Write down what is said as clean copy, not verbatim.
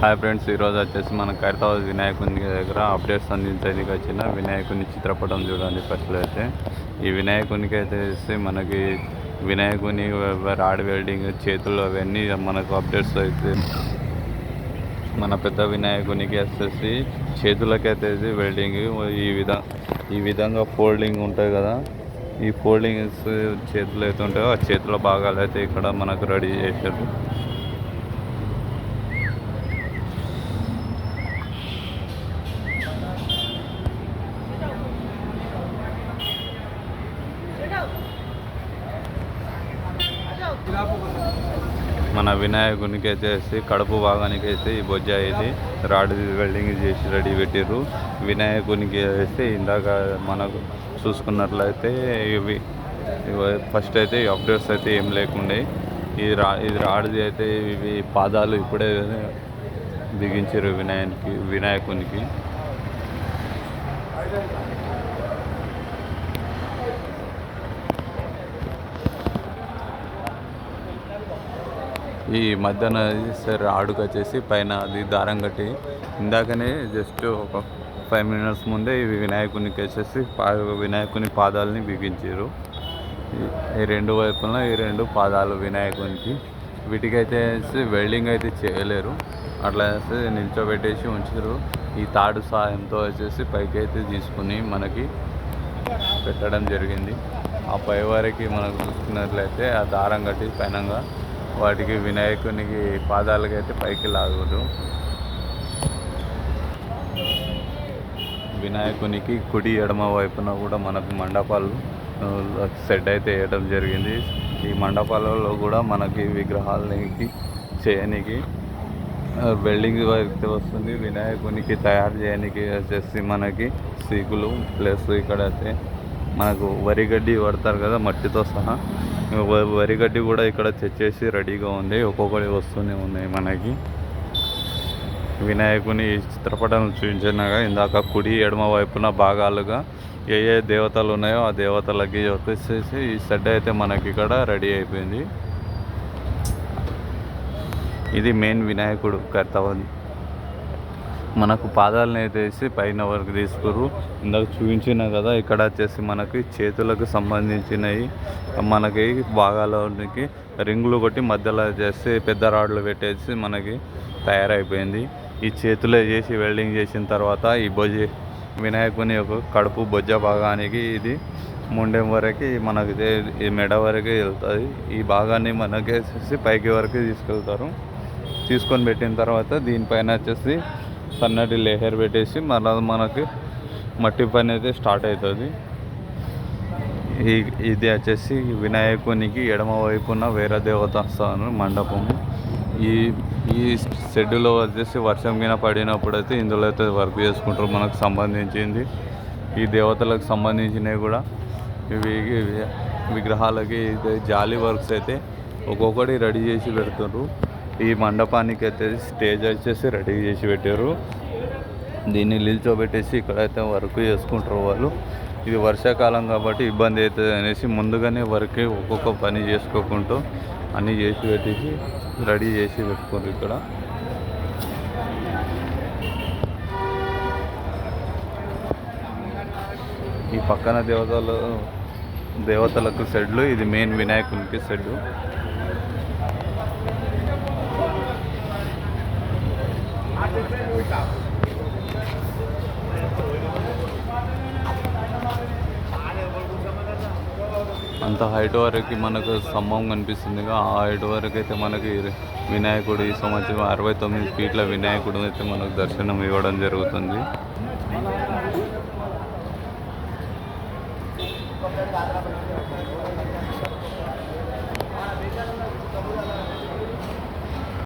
Hi friends, ఈరోజు వచ్చేసి మన ఖైరతాబాద్ వినాయకుని దగ్గర అప్డేట్స్ అందించేందుకు వచ్చిన వినాయకుని చిత్రపటం చూడండి. ఫస్ట్ అయితే ఈ వినాయకునికి అయితే మనకి వినాయకుని రాడ్ వెల్డింగ్ చేతులు అవన్నీ మనకు అప్డేట్స్ అయితే మన పెద్ద వినాయకునికి వచ్చేసి చేతులకైతే వెల్డింగ్ ఈ విధంగా ఫోల్డింగ్ ఉంటుంది కదా. ఈ ఫోల్డింగ్స్ చేతులు అయితే ఉంటాయో ఆ చేతుల భాగాలు అయితే ఇక్కడ మనకు రెడీ చేశారు. మన వినాయకునికి అయితే కడుపు భాగానికి అయితే ఈ బొజ్జ ఇది రాడ్ వెల్డింగ్ చేసి రెడీ పెట్టారు. వినాయకునికి వేస్తే ఇందాక మనకు చూసుకున్నట్లయితే ఇవి ఫస్ట్ అయితే ఈ అప్డేట్స్ అయితే ఏం లేకుండే ఇది రాడ్ది అయితే ఇవి పాదాలు ఇప్పుడే బిగించారు వినాయకునికి. ఈ మధ్యన రాడుకు వచ్చేసి పైన అది దారం కట్టి ఇందాకనే జస్ట్ ఒక 5 minutes ముందే ఇవి వినాయకునికి వచ్చేసి వినాయకుని పాదాలని బిగించారు. ఈ రెండు వైపున ఈ రెండు పాదాలు వినాయకునికి. వీటికైతే వెల్డింగ్ అయితే చేయలేరు, అట్లా నిల్చోబెట్టేసి ఉంచారు. ఈ తాడు సాయంతో వచ్చేసి పైకి అయితే తీసుకుని మనకి పెట్టడం జరిగింది. ఆ పై వరకు మనకు చూసుకున్నట్లయితే ఆ దారం కట్టి పైనంగా వాటికి వినాయకునికి పాదాలకైతే పైకి లాగదు. వినాయకునికి కుడి ఎడమ వైపున కూడా మనకు మండపాలు సెట్ అయితే వేయడం జరిగింది. ఈ మండపాలలో కూడా మనకి విగ్రహాలకి చేయనికి వెల్డింగ్ అయితే వస్తుంది. వినాయకునికి తయారు చేయడానికి వచ్చేసి మనకి సీకులు ప్లస్ ఇక్కడ అయితే మనకు వరిగడ్డి పడతారు కదా మట్టితో సహా, వరిగడ్డి కూడా ఇక్కడ తెచ్చేసి రెడీగా ఉంది. ఒక్కొక్కటి వస్తూనే ఉన్నాయి మనకి. వినాయకుని చిత్రపటం చూపించినాక ఇందాక కుడి ఎడమ వైపున భాగాలుగా ఏ దేవతలు ఉన్నాయో ఆ దేవతలకి వచ్చేసి ఈ సెట్ అయితే మనకి ఇక్కడ రెడీ అయిపోయింది. ఇది మెయిన్ వినాయకుడు ఖైరతాబాద్. మనకు పాదాలను అయితే వేసి పైన వరకు తీసుకురు. ఇందాక చూపించిన కదా ఇక్కడ వచ్చేసి మనకి చేతులకు సంబంధించినవి మనకి భాగాలకి రింగులు కొట్టి మధ్యలో చేసి పెద్ద రాడ్లు పెట్టేసి మనకి తయారైపోయింది. ఈ చేతులే చేసి వెల్డింగ్ చేసిన తర్వాత ఈ వినాయకుని యొక్క కడుపు బొజ్జ భాగానికి ఇది ముండెం వరకు మనకి ఈ మెడ వరకు వెళ్తుంది. ఈ భాగాన్ని మనకి వేసేసి పైకి వరకు తీసుకెళ్తారు. తీసుకొని పెట్టిన తర్వాత దీనిపైన వచ్చేసి సన్నటి లేయర్ పెట్టేసి మనకి మట్టి పని అయితే స్టార్ట్ అవుతుంది. ఇది వచ్చేసి వినాయకునికి ఎడమ వైపున వేరే దేవతాస్థానం మండపము. ఈ షెడ్యూల్లో వచ్చేసి వర్షం కింద పడినప్పుడు అయితే ఇందులో అయితే వర్క్ చేసుకుంటారు. మనకు సంబంధించింది ఈ దేవతలకు సంబంధించినవి కూడా ఇవి విగ్రహాలకి జాలీ వర్క్స్ అయితే ఒక్కొక్కటి రెడీ చేసి పెడుతున్నారు. ఈ మండపానికి అయితే స్టేజ్ వచ్చేసి రెడీ చేసి పెట్టారు. దీన్ని నిల్చోబెట్టేసి ఇక్కడైతే వర్క్ చేసుకుంటారు వాళ్ళు. ఇది వర్షాకాలం కాబట్టి ఇబ్బంది అవుతుంది అనేసి ముందుగానే వర్క్ ఒక్కొక్క పని చేసుకోకుంటూ అన్నీ చేసి పెట్టేసి రెడీ చేసి పెట్టుకోరు. ఇక్కడ ఈ పక్కన దేవతలకు షెడ్లు, ఇది మెయిన్ వినాయకునికి షెడ్. అంత హైట్ వరకు మనకు స్తంభం కనిపిస్తుంది. ఆ హైట్ వరకు అయితే మనకి వినాయకుడు ఈ సంవత్సరం 69 feet వినాయకుడు అయితే మనకు దర్శనం ఇవ్వడం జరుగుతుంది.